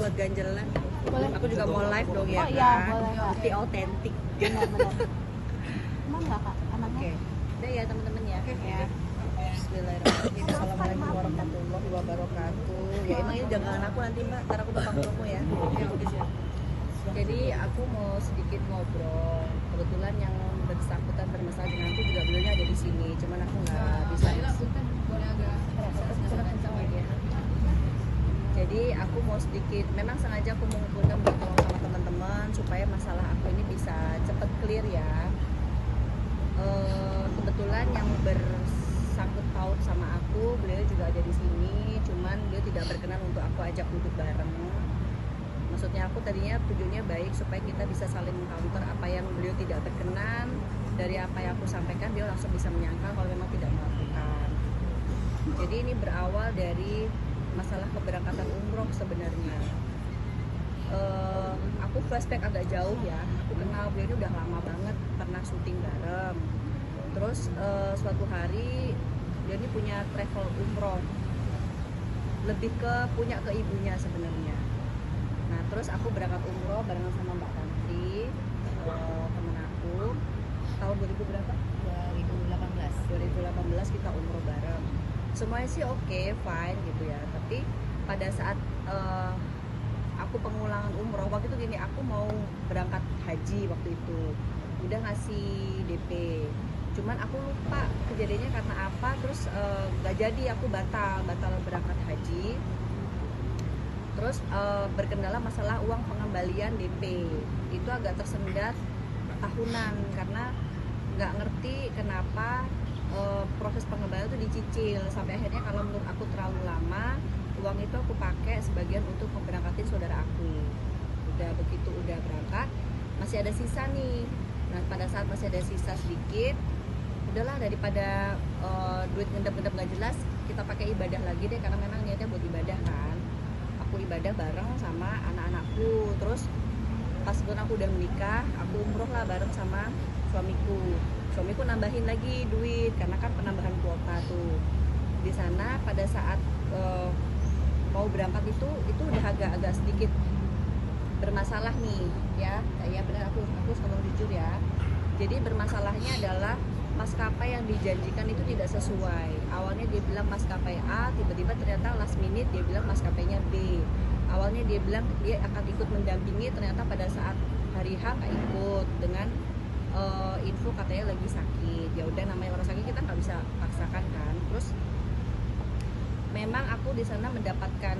buat ganjelan. Boleh. Aku juga mau live dong ya. Oh iya, kan? boleh, Kak. Bukti autentik. Benar-benar. Emang nggak Kak anaknya? Oke. Udah ya teman-teman ya. Oke. Ya. Bismillahirrahmanirrahim. Assalamualaikum warahmatullahi wabarakatuh. Ya emang ini dagangan aku nanti Mbak, ntar aku bakal promo ya. Oke, siap. Jadi aku mau sedikit ngobrol. Kebetulan yang bersangkutan bermasalah dengan aku juga beliaunya ada di sini. Cuman aku nggak bisa. Jadi aku mau sedikit, memang sengaja aku mengumpulkan tolong sama teman-teman supaya masalah aku ini bisa cepet clear ya. Kebetulan yang bersangkut paut sama aku, beliau juga ada di sini. Cuman beliau tidak berkenan untuk aku ajak duduk bareng. Maksudnya aku tadinya tujuannya baik supaya kita bisa saling counter apa yang beliau tidak berkenan dari apa yang aku sampaikan, dia langsung bisa menyangkal kalau memang tidak melakukan. Jadi ini berawal dari masalah keberangkatan umroh sebenarnya. Aku flashback agak jauh ya. Aku kenal beliau ini udah lama banget, pernah syuting bareng. Terus suatu hari dia ini punya travel umroh, lebih ke punya ke ibunya sebenarnya. Nah terus aku berangkat umroh barengan sama Mbak Tantri, temen aku, tahun 2000 berapa? 2018 kita umroh bareng. Semuanya sih oke, fine gitu ya. Tapi pada saat aku pengulangan umroh, waktu itu gini, aku mau berangkat haji waktu itu, udah ngasih DP. Cuman aku lupa kejadiannya karena apa, terus gak jadi, aku batal berangkat haji. Terus berkendala masalah uang pengembalian DP, itu agak tersendat tahunan karena nggak ngerti kenapa proses pengembalian itu dicicil sampai akhirnya kalau menurut aku terlalu lama, uang itu aku pakai sebagian untuk memberangkatin saudara aku. Udah begitu udah berangkat masih ada sisa nih. Nah pada saat masih ada sisa sedikit, udahlah daripada duit ngendap-ngendap nggak jelas, kita pakai ibadah lagi deh karena memang niatnya buat ibadah kan. Aku ibadah bareng sama anak-anakku. Terus pas aku udah menikah, aku umroh lah bareng sama suamiku. Suamiku nambahin lagi duit karena kan penambahan kuota tuh. Di sana pada saat mau berangkat itu udah agak sedikit bermasalah nih ya. Ya benar, aku ngomong jujur ya. Jadi bermasalahnya adalah maskapai yang dijanjikan itu tidak sesuai. Awalnya dia bilang maskapai A, tiba-tiba ternyata last minute dia bilang maskapainya B. Awalnya dia bilang dia akan ikut mendampingi, ternyata pada saat hari H nggak ikut dengan info katanya lagi sakit. Ya udah, namanya orang sakit kita nggak bisa paksakan kan. Terus memang aku di sana mendapatkan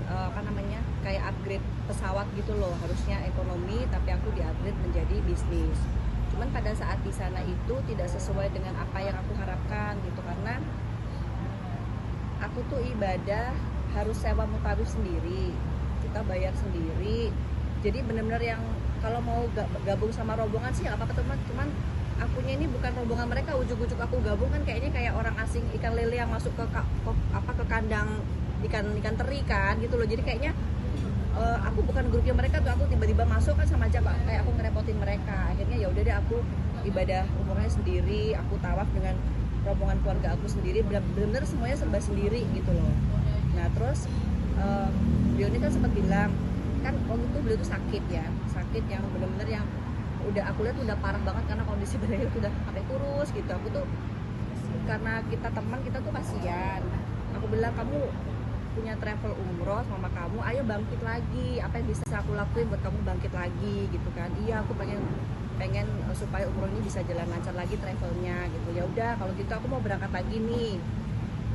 kayak upgrade pesawat gitu loh, harusnya ekonomi tapi aku di-upgrade menjadi bisnis. Cuman pada saat di sana itu tidak sesuai dengan apa yang aku harapkan gitu, karena aku tuh ibadah harus sewa mutawif sendiri, kita bayar sendiri. Jadi benar-benar yang kalau mau gabung sama rombongan sih apa-apa teman, cuman akunya ini bukan rombongan mereka, ujuk-ujuk aku gabung kan kayaknya kayak orang asing ikan lele yang masuk ke kandang ikan teri kan gitu loh. Jadi kayaknya aku bukan grupnya mereka tuh, aku tiba-tiba masuk kan sama aja kayak aku ngerepotin mereka. Akhirnya ya udah deh, aku ibadah umrohnya sendiri, aku tawaf dengan rombongan keluarga aku sendiri, benar-benar semuanya serba sendiri gitu loh. Nah terus beliau ini kan sempat bilang kan waktu itu beliau tuh sakit yang benar-benar yang udah aku lihat udah parah banget karena kondisi badannya udah sampai kurus gitu. Aku tuh karena kita teman, kita tuh kasihan. Aku bilang, kamu punya travel umroh sama kamu, ayo bangkit lagi, apa yang bisa aku lakuin buat kamu bangkit lagi gitu kan. Iya, aku pengen supaya umroh ini bisa jalan lancar lagi travelnya gitu. Ya udah kalau gitu aku mau berangkat lagi nih.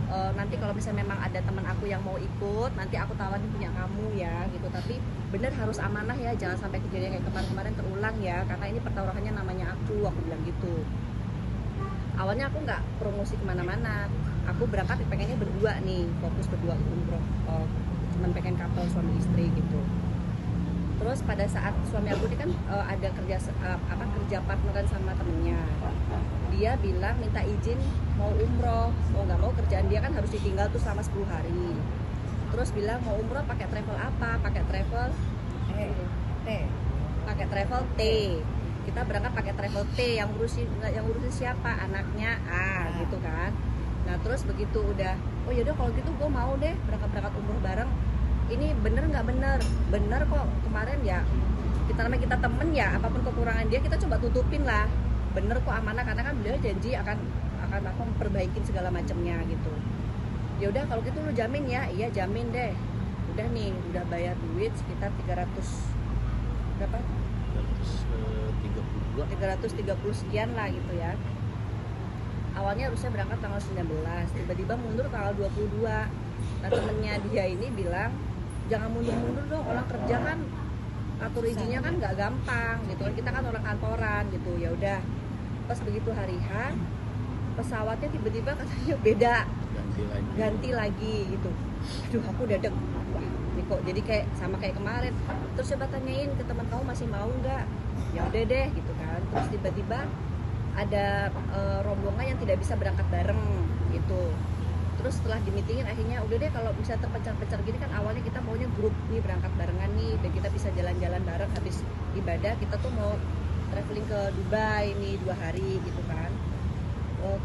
Nanti kalau misalnya memang ada teman aku yang mau ikut, nanti aku tawarin punya kamu ya gitu. Tapi bener harus amanah ya, jangan sampai kejadian kayak kemarin terulang ya, karena ini pertaruhannya namanya aku bilang gitu. Awalnya aku nggak promosi kemana-mana, aku berangkat pengennya berdua nih, fokus berdua umroh, cuman pengen couple suami istri gitu. Terus pada saat suami aku ini kan ada kerja partneran sama temennya, dia bilang minta izin mau umroh, mau nggak mau kerjaan dia kan harus ditinggal tuh selama 10 hari. Terus bilang mau umroh pakai travel apa? Pakai travel T. Kita berangkat pakai travel T, yang ngurusin siapa? Anaknya gitu kan. Nah terus begitu udah, oh yaudah kalau gitu gue mau deh berangkat umroh bareng. ini bener nggak bener kok kemarin ya, kita temen ya, apapun kekurangan dia kita coba tutupin lah, bener kok amanah, karena kan beliau janji akan apa memperbaikin segala macamnya gitu. Ya udah kalau gitu lu jamin ya, iya jamin deh. Udah nih, udah bayar duit sekitar 300 berapa? 330 sekian lah gitu ya. Awalnya harusnya berangkat tanggal 19, tiba-tiba mundur tanggal 22. Nah temennya dia ini bilang, jangan mundur-mundur dong, orang kerja kan atur izinnya kan nggak gampang gitu kan, kita kan orang kantoran gitu. Ya udah, pas begitu hari H, pesawatnya tiba-tiba katanya beda, ganti lagi gitu. Aduh, aku udah deg, wah ini kok jadi kayak sama kayak kemarin. Terus coba tanyain ke teman kamu masih mau nggak, ya udah deh gitu kan. Terus tiba-tiba ada rombongan yang tidak bisa berangkat bareng gitu. Terus setelah di meetingin akhirnya udah deh, kalau bisa terpencar-pencar gini kan, awalnya kita maunya grup nih berangkat barengan nih, dan kita bisa jalan-jalan bareng habis ibadah. Kita tuh mau traveling ke Dubai nih 2 hari gitu kan.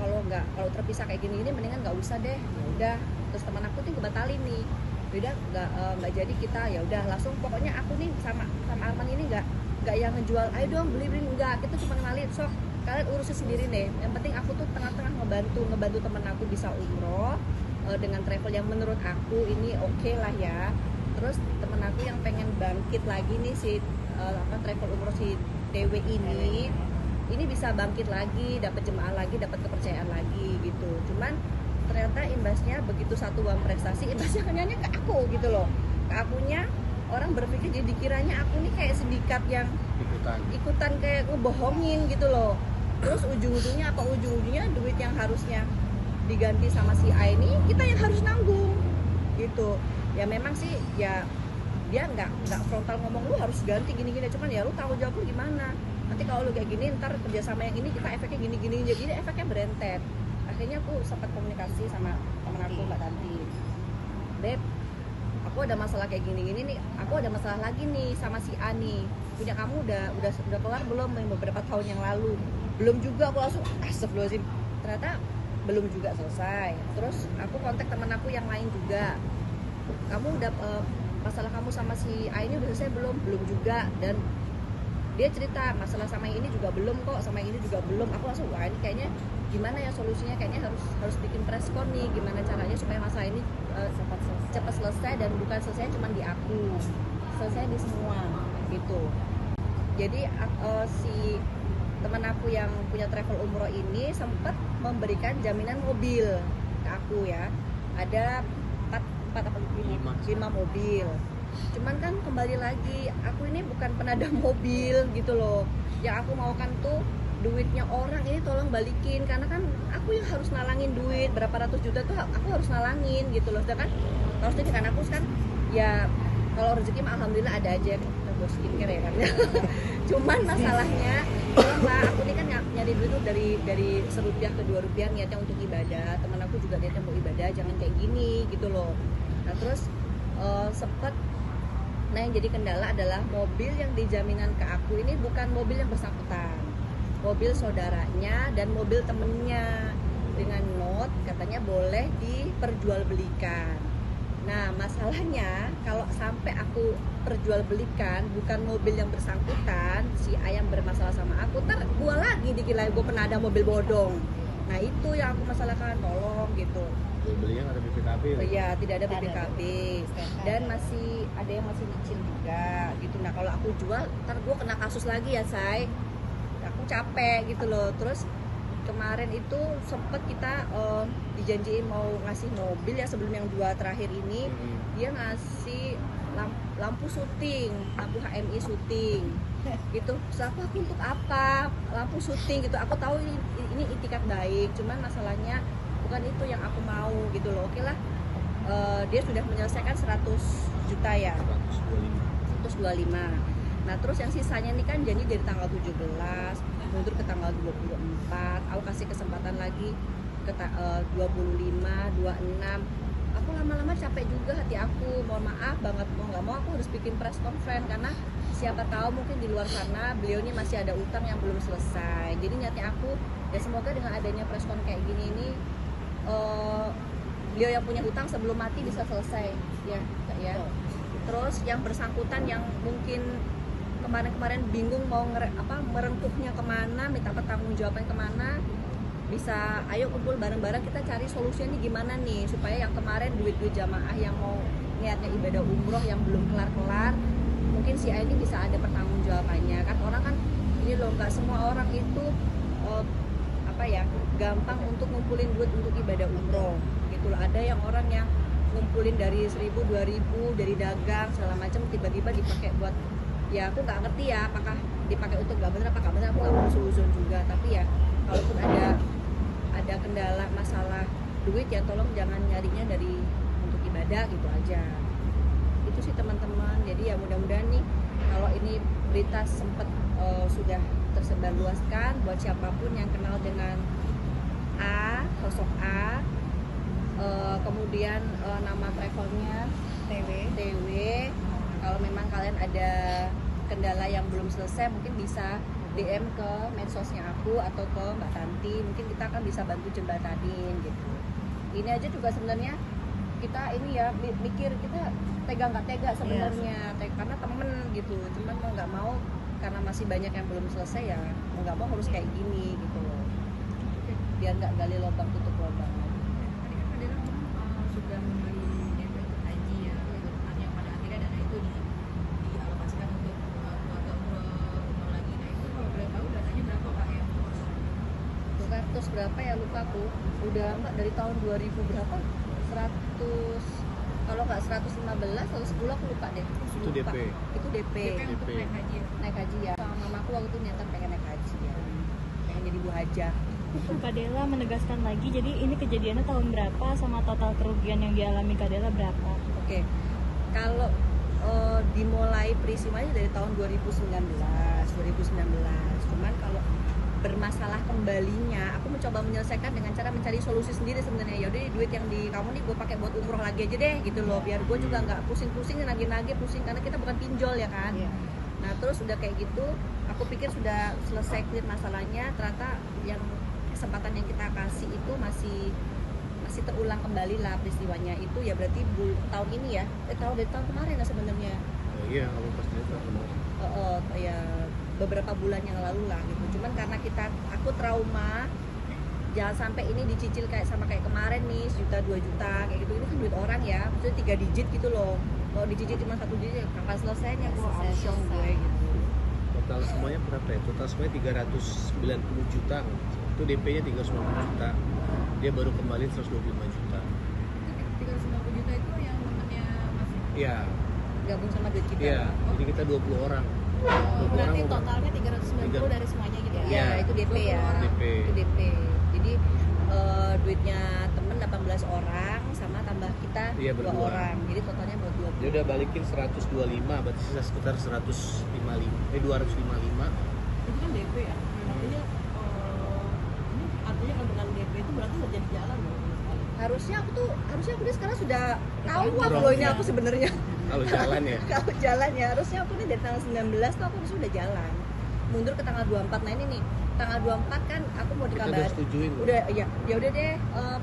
Kalau terpisah kayak gini mendingan nggak usah deh. Ya udah, terus teman aku tuh ngebatalin nih, udah nggak jadi kita. Ya udah langsung, pokoknya aku nih sama Arman ini nggak yang ngejual ayo dong beli enggak, kita cuma ngenalin, sok kalian urusin sendiri deh, yang penting aku tuh tengah-tengah ngebantu temen aku bisa umroh dengan travel yang menurut aku ini oke lah ya. Terus temen aku yang pengen bangkit lagi nih si travel umroh si TW ini bisa bangkit lagi, dapat jemaah lagi, dapat kepercayaan lagi gitu. Cuman ternyata imbasnya begitu satu uang prestasi, imbasnya hanya ke aku gitu loh, ke akunya. Orang berpikir jadi kiranya aku nih kayak sindikat yang ikutan kayak ngebohongin gitu loh. Terus ujung-ujungnya duit yang harusnya diganti sama si A ini kita yang harus nanggung gitu. Ya memang sih ya dia nggak frontal ngomong lu harus ganti gini-gini, cuman ya lu tanggung jawab lu gimana. Nanti kalau lu kayak gini ntar kerjasama yang ini kita efeknya gini-gini, jadi efeknya berentet. Akhirnya aku sempat komunikasi sama temen aku Mbak Tanti, Beb, aku ada masalah kayak gini-gini nih, aku ada masalah lagi nih sama si A nih. Punya kamu udah kelar belum yang beberapa tahun yang lalu? Belum juga. Aku langsung astagfirullahaladzim, ternyata belum juga selesai. Terus aku kontak teman aku yang lain juga, kamu udah masalah kamu sama si A ini udah selesai belum? Belum juga. Dan dia cerita masalah sama yang ini juga belum kok, sama yang ini juga belum. Aku langsung wah ini kayaknya gimana ya solusinya, kayaknya harus bikin preskon nih, gimana caranya supaya masalah ini cepat selesai, dan bukan selesai cuma di aku, selesai di semua gitu. Jadi si teman aku yang punya travel umroh ini sempat memberikan jaminan mobil ke aku ya, ada 5 mobil. Cuman kan kembali lagi, aku ini bukan penada mobil gitu loh. Yang aku mau kan tuh duitnya orang ini tolong balikin, karena kan aku yang harus nalangin duit berapa ratus juta tuh aku harus nalangin gitu loh. Sedangkan harusnya kan aku kan ya kalau rezeki mah alhamdulillah ada aja, kita buat skincare ya kan. Cuman masalahnya lah aku ini kan nyari duit tuh dari Rp1 ke Rp2 niatnya untuk ibadah. Teman aku juga niatnya mau ibadah, jangan kayak gini gitu loh. Nah terus sempet, nah yang jadi kendala adalah mobil yang dijaminan ke aku ini bukan mobil yang bersangkutan, mobil saudaranya dan mobil temennya, dengan note katanya boleh diperjualbelikan. Nah masalahnya kalau sampai aku perjualbelikan bukan mobil yang bersangkutan, si ayam bermasalah sama aku, ntar gua lagi dikira gua penada mobil bodong. Nah itu yang aku masalahkan, tolong gitu. Belinya ada BPKB? Oh iya, tidak ada BPKB, dan masih ada yang masih nyicil juga gitu. Nah kalau aku jual ntar gua kena kasus lagi ya say, aku capek gitu loh. Terus kemarin itu sempet kita dijanjiin mau ngasih mobil ya sebelum yang 2 terakhir ini. Dia ngasih lampu syuting, lampu HMI syuting gitu. Terus aku untuk apa lampu syuting gitu, aku tahu ini itikat baik, cuman masalahnya bukan itu yang aku mau gitu loh. Oke lah, dia sudah menyelesaikan 100 juta ya, 125. Nah terus yang sisanya nih kan janji dari tanggal 17 mundur ke tanggal 24, aku kasih kesempatan lagi ke 25, 26. Aku lama-lama capek juga hati aku, mohon maaf banget, mau nggak mau aku harus bikin press conference, karena siapa tahu mungkin di luar sana beliau ini masih ada utang yang belum selesai. Jadi niatnya aku ya semoga dengan adanya press conference kayak gini ini beliau yang punya utang sebelum mati bisa selesai ya, ya. Terus yang bersangkutan yang mungkin kemarin-kemarin bingung mau merengkuhnya kemana, minta pertanggungjawaban kemana, bisa ayo kumpul bareng-bareng kita cari solusinya gimana nih supaya yang kemarin duit-duit jamaah yang mau niatnya ibadah umroh yang belum kelar-kelar, mungkin si ini bisa ada pertanggungjawabannya kan. Orang kan ini loh, nggak semua orang itu gampang untuk ngumpulin duit untuk ibadah umroh gitu loh. Ada yang orang yang ngumpulin dari 1.000, 2.000 dari dagang segala macam, tiba-tiba dipakai buat, ya aku nggak ngerti ya apakah dipakai untuk nggak bener apa nggak bener, aku nggak mau suzon juga. Tapi ya kalaupun ada kendala masalah duit ya tolong jangan nyarinya dari untuk ibadah gitu aja. Itu sih teman-teman. Jadi ya mudah-mudahan nih kalau ini berita sempat sudah tersebar luaskan buat siapapun yang kenal dengan sosok A, kemudian nama travelnya TW. Kalau memang kalian ada kendala yang belum selesai, mungkin bisa DM ke medsosnya aku atau ke Mbak Tanti, mungkin kita akan bisa bantu jembatanin gitu. Ini aja juga sebenarnya kita ini ya mikir, kita tega nggak tega sebenarnya, karena temen gitu, cuman mau nggak mau karena masih banyak yang belum selesai ya mau nggak mau harus kayak gini gitu loh, biar nggak gali lubang tutup lubang. Tadi kan Adela ngomong sudah membeli DP untuk haji ya, artinya pada akhirnya dana itu dialokasikan untuk keluarga umroh lagi. Nah itu kalau boleh tahu dananya berapa Kak yang Bukan terus berapa ya, lupa aku, udah mbak dari tahun 2000 berapa, 100 kalau nggak 115 atau 10 aku lupa deh. Itu Lupa. DP. Itu DP. untuk naik haji ya? Naik haji ya. Sama mamaku waktu itu niatan pengen naik haji ya. Pengen jadi bu hajah. Kak Dela menegaskan lagi, jadi ini kejadiannya tahun berapa sama total kerugian yang dialami Kak Dela berapa? Oke. Kalau dimulai peristiwanya dari tahun 2019. Cuman kalau bermasalah kembalinya, aku mencoba menyelesaikan dengan cara mencari solusi sendiri sebenarnya. Ya udah duit yang di kamu nih gue pakai buat umroh lagi aja deh gitu loh, biar gue juga nggak pusing-pusing nagih-nagih pusing, karena kita bukan pinjol ya kan. Nah terus udah kayak gitu, aku pikir sudah selesai clear masalahnya, ternyata yang kesempatan yang kita kasih itu masih terulang kembali lah peristiwanya itu. Ya berarti tahun ini ya, dari tahun kemarin lah sebenarnya. Iya, kalau pas itu kemarin. Ya beberapa bulan yang lalu lah gitu. Cuman karena aku trauma, jangan sampai ini dicicil kayak kemarin nih 1 juta 2 juta kayak gitu. Ini kan duit orang ya, maksudnya 3 digit gitu loh. Kalau dicicil cuma 1 digit kapan selesainya, gue auction gue gitu. Total semuanya berapa ya? Total semuanya 390 juta. Itu DP-nya 390 juta. Dia baru kembali 125 juta. 390 juta itu yang temennya masih Iya. Gabung sama duit kita. Iya, jadi kita 20 orang. 20 Berarti mau- totalnya 390 dari semuanya gitu ya? Ya, itu DP ya. 20 orang. DP. Itu DP. Jadi duitnya temen 18 orang sama tambah kita Iya, 2 berdua. orang. Jadi totalnya buat 20. Dia udah balikin 125, berarti sisa sekitar 255. Itu kan DP ya, artinya ini artinya kalau dengan DP itu berarti nggak jadi jalan loh sama sekali. Harusnya aku nih sekarang sudah tahu Kurang. loh ini aku sebenarnya. Kalau jalan ya. Kalau jalan ya harusnya aku nih dari tanggal 19 tuh aku harusnya udah jalan. Mundur ke tanggal 24. Nah ini nih, tanggal 24 kan aku mau Kita udah dikabarin. setujuin loh. Udah ya udah deh,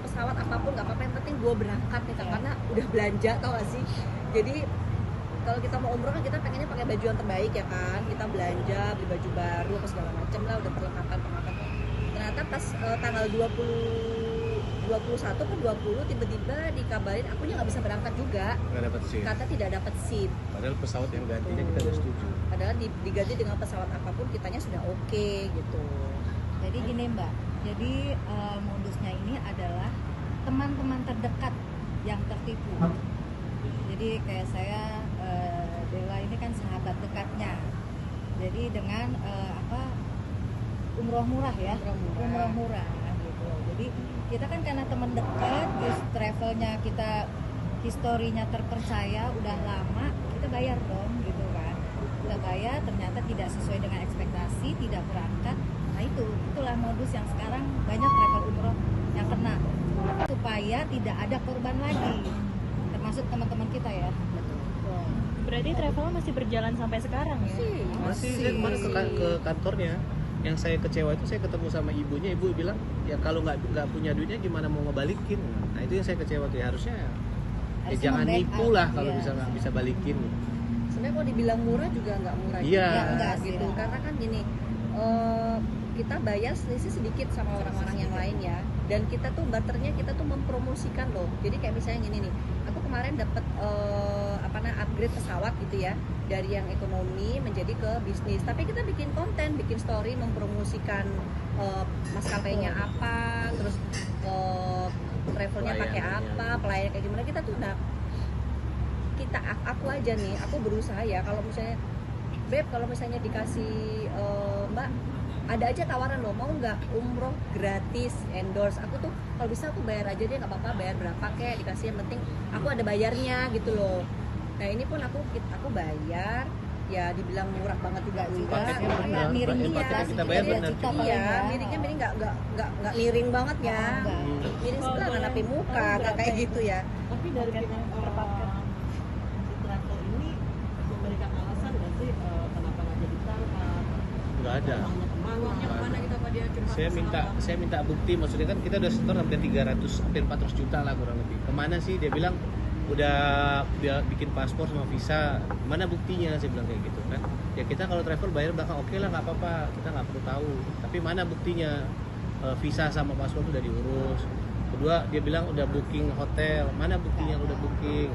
pesawat apapun nggak apa-apa, yang penting gue berangkat nih Kak. Karena udah belanja, tau gak sih. Jadi kalau kita mau umroh kan kita pengennya pakai baju yang terbaik ya kan, kita belanja beli baju baru apa segala macam lah, udah perlengkapan. Ternyata pas tanggal 21 ke 20 tiba-tiba dikabarin akunya nggak bisa berangkat juga Nggak dapat sih. karena tidak dapat seat. Padahal pesawat yang gantinya kita udah setuju. Padahal diganti dengan pesawat apapun kitanya sudah oke gitu. Jadi gini Mbak, jadi modusnya ini adalah teman-teman terdekat yang tertipu. Jadi kayak saya, Dela ini kan sahabat dekatnya. Jadi dengan umroh murah ya, umroh murah gitu. Jadi kita kan karena teman dekat, terus travelnya kita historinya terpercaya, udah lama, kita bayar dong gitu kan. Kita bayar, ternyata tidak sesuai dengan ekspektasi, tidak berangkat. Nah itulah modus yang sekarang banyak travel umroh yang kena, supaya tidak ada korban lagi, termasuk teman-teman kita ya. Berarti travelnya masih berjalan sampai sekarang ya? Masih saya kemarin ke kantornya. Yang saya kecewa itu saya ketemu sama ibunya, ibu bilang ya kalau nggak punya duitnya gimana mau ngebalikin. Nah itu yang saya kecewa tuh ya, harusnya Harusnya jangan nge-backup. nipu lah kalau Iya. bisa nggak bisa balikin. Sebenarnya kalau dibilang murah juga nggak murah Iya. juga, Enggak sih, gitu. ya. Karena kan gini, kita bayar selisih sedikit sama orang-orang yang lain ya. Dan kita tuh barternya kita tuh mempromosikan loh. Jadi kayak misalnya gini nih, aku kemarin dapat upgrade pesawat gitu ya, dari yang ekonomi menjadi ke bisnis. Tapi kita bikin konten, bikin story mempromosikan maskapainya apa, terus travelnya pakai Pelayanannya. apa, pelayan kayak gimana. Kita tuh udah aku aja nih, aku berusaha ya, kalau misalnya Beb, kalau misalnya dikasih Mbak, ada aja tawaran loh, mau nggak umroh gratis endorse. Aku tuh kalau bisa aku bayar aja deh, nggak apa-apa, bayar berapa kek dikasih, yang penting aku ada bayarnya gitu loh. Nah ini pun aku bayar, ya dibilang murah banget juga Paketnya emang benar, ya, miringnya paketnya ya, kita bayar sedikit benar. aja. Iya, miringnya nggak miring banget ya, Enggak. miring sebelah Oh, nggak napi boleh. muka, Oh, nggak berapa kayak itu? gitu ya. Tapi dari Paket pihak per paket. si travel ini memberikan alasan nggak sih kenapa nggak jadi berangkat? Nggak ada. Uangnya kemana gitu, apa dia cuma Saya minta bukti, maksudnya kan kita udah setor hampir 400 juta lah kurang lebih. Kemana sih? Dia bilang udah dia bikin paspor sama visa, mana buktinya? Saya bilang kayak gitu kan. Ya kita kalau travel bayar belakang oke lah, nggak apa-apa, kita nggak perlu tahu. Tapi mana buktinya? Visa sama paspor udah diurus. Kedua dia bilang udah booking hotel, mana buktinya udah booking?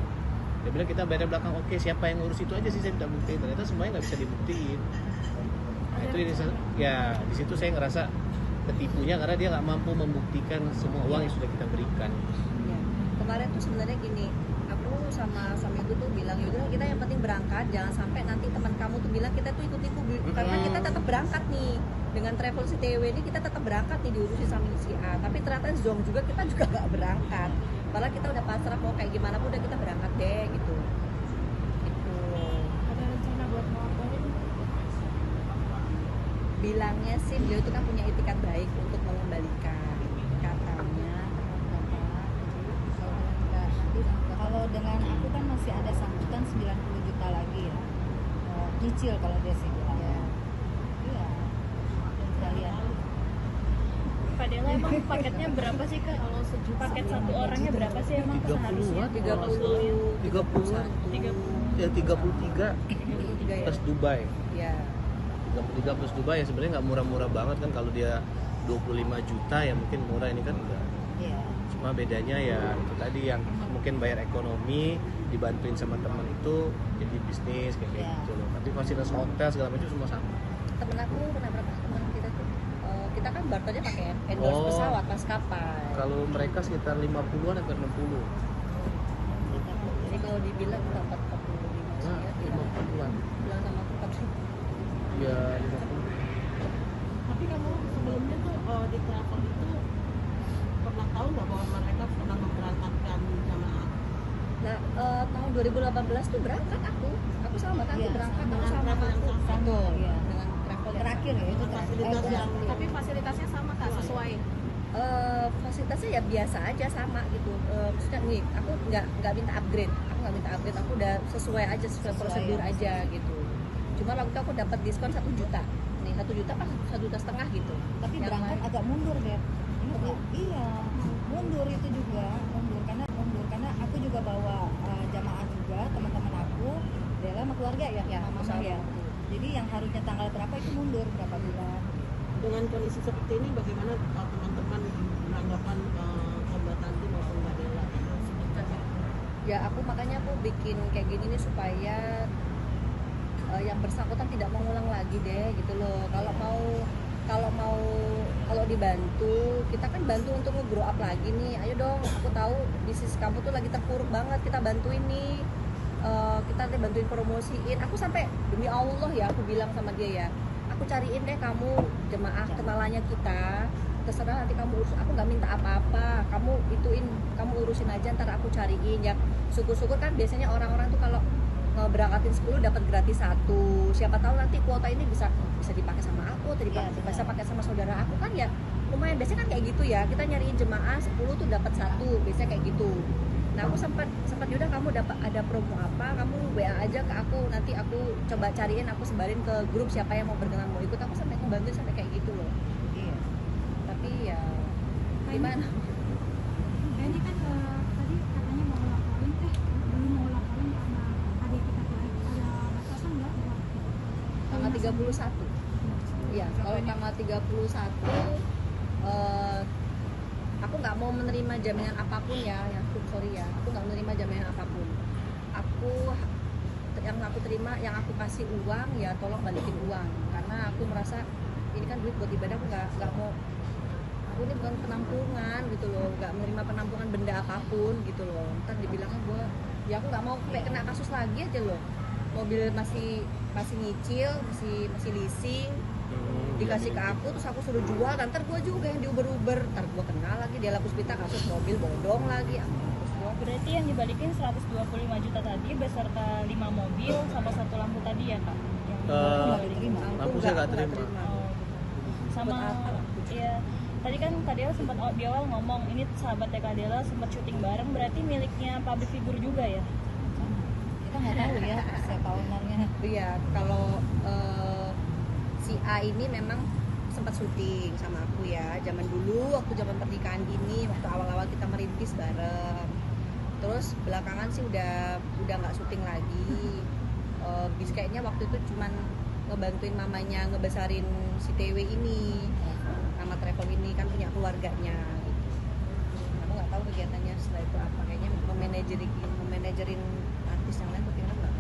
Dia bilang kita bayar belakang oke, siapa yang ngurus itu aja sih saya minta bukti. Ternyata semuanya nggak bisa dibuktiin. Nah, itu ya di situ saya ngerasa ketipunya karena dia nggak mampu membuktikan semua uang yang sudah kita berikan. Ya. Kemarin tuh sebenarnya gini, aku sama suamiku tuh bilang yaudah kita yang penting berangkat, jangan sampai nanti teman kamu tuh bilang kita tuh ikut-ikut karena kita tetap berangkat nih dengan travel si TW ini, kita tetap berangkat nih diurusin sama si A, tapi ternyata zong juga kita juga nggak berangkat, padahal kita udah pasrah mau kayak gimana pun udah kita berangkat deh gitu. Itu Ada rencana buat ngelaporin? bilangnya sih beliau itu kan punya itikat baik untuk mengembalikan, katanya. Kalau dengan aku kan masih ada sambutan 90 juta lagi ya. Nyicil kalau dia sih bilang. Iya. Kita lihat. Kak Dela emang paketnya berapa sih Kak? Kalau paket satu orangnya berapa sih emang Kak, seharusnya? 30-an. 30. Ya 33 33 ya. plus Dubai. Ya. 33 plus Dubai ya sebenarnya nggak murah-murah banget kan, kalau dia 25 juta ya mungkin murah, ini kan enggak. Iya. Cuma bedanya ya itu tadi yang mungkin bayar ekonomi dibantuin sama teman itu jadi bisnis kayak Iya. gitu loh. Tapi fasilitas hotel segala macam semua sama. Temen aku pernah berapa teman kita tuh kita kan barternya pakai endorse Oh. pesawat maskapai. Kalau mereka sekitar 50-an sampai 60. Jadi kalau dibilang dapat 45 sih Nah, ya, 50-an. bilang sama aku 45. Ya 50. Tapi kamu sebelumnya tuh di travel itu pernah tahu nggak bahwa mereka pernah memberangkatkan jamaah? Nah, tahun 2018 tuh berangkat aku sama kan Iya, berangkat sama aku sama travel yang aku sama, betul, iya. dengan travel yang Terakhir ya itu Fasilitas terakhir. yang Tapi fasilitasnya sama Kak, sesuai. fasilitasnya ya biasa aja sama gitu. Maksudnya nih aku nggak minta upgrade, aku udah sesuai aja sesuai prosedur ya. aja gitu. Cuma waktu itu aku dapat diskon 1 juta nih, 1 juta pas 1,5 juta gitu. Tapi Yang berangkat lain- agak mundur deh. Ingat nggak? Iya, mundur itu juga mundur karena aku juga bawa jamaah juga teman-teman aku, Dela sama keluarga ya, Ya, mama sama. ya. Jadi yang harusnya tanggal berapa itu mundur berapa bulan. Dengan kondisi seperti ini bagaimana teman-teman beranggapan Mbak Tanti maupun Mbak Dela? Ya aku makanya aku bikin kayak gini nih supaya yang bersangkutan tidak mengulang lagi deh gitu loh. Kalau dibantu, kita kan bantu untuk nge-grow up lagi nih. Ayo dong, aku tahu bisnis kamu tuh lagi terpuruk banget, kita bantuin nih. Kita nanti bantuin promosiin. Aku sampai demi Allah ya, aku bilang sama dia ya, aku cariin deh kamu jemaah kenalannya kita. Terserah nanti kamu urus, aku nggak minta apa-apa, kamu urusin aja, ntar aku cariin ya. Syukur-syukur kan biasanya orang-orang tuh kalau ngeberangkatin 10 dapat gratis 1. Siapa tahu nanti kuota ini bisa dipakai sama aku atau bisa pakai sama saudara aku kan ya. Lumayan biasanya kan kayak gitu ya. Kita nyariin jemaah 10 tuh dapat 1, biasanya kayak gitu. Nah, aku sempat yaudah kamu dapat ada promo apa, kamu WA aja ke aku, nanti aku coba cariin, aku sebarin ke grup siapa yang mau berkenan mau ikut. Aku sampai ngebantu sampai kayak gitu loh. Iya. Tapi ya gimana? Ini kan tadi katanya mau ngelaporin 31. Iya, kalau tanggal 31 aku nggak mau menerima jaminan apapun ya, sorry ya, aku nggak menerima jaminan apapun. Yang aku terima, yang aku kasih uang ya tolong balikin uang, karena aku merasa ini kan duit buat ibadah, aku nggak mau, aku ini bukan penampungan gitu loh, nggak menerima penampungan benda apapun gitu loh. Ntar dibilangnya gue, ya aku nggak mau kayak kena kasus lagi aja loh, mobil masih nyicil, masih leasing, dikasih ke aku terus aku suruh jual, dan ntar gue juga yang diuber-uber, ntar gue kenal lagi dia lapus pita kasus mobil bodong lagi. Berarti yang dibalikin 125 juta tadi beserta 5 mobil sama 1 lampu tadi ya kak? Yang Lampu saya nggak terima. Oh, gitu. Sama ya tadi kan Kak Dela sempat di awal ngomong ini sahabatnya Kak Dela sempat syuting bareng, berarti miliknya public figure juga ya? Kita nggak tahu ya siapa ownernya. Iya, kalau si A ini memang sempat syuting sama aku ya, zaman dulu waktu zaman pernikahan gini, waktu awal-awal kita merintis bareng. Terus belakangan sih udah nggak syuting lagi. Bis kayaknya waktu itu cuman ngebantuin mamanya ngebesarin si TW ini, nama travel ini kan punya keluarganya. Aku nggak tahu kegiatannya setelah itu apa, kayaknya memanajerin artis yang lain, tapi nggak.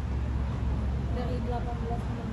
Dari 18 sampai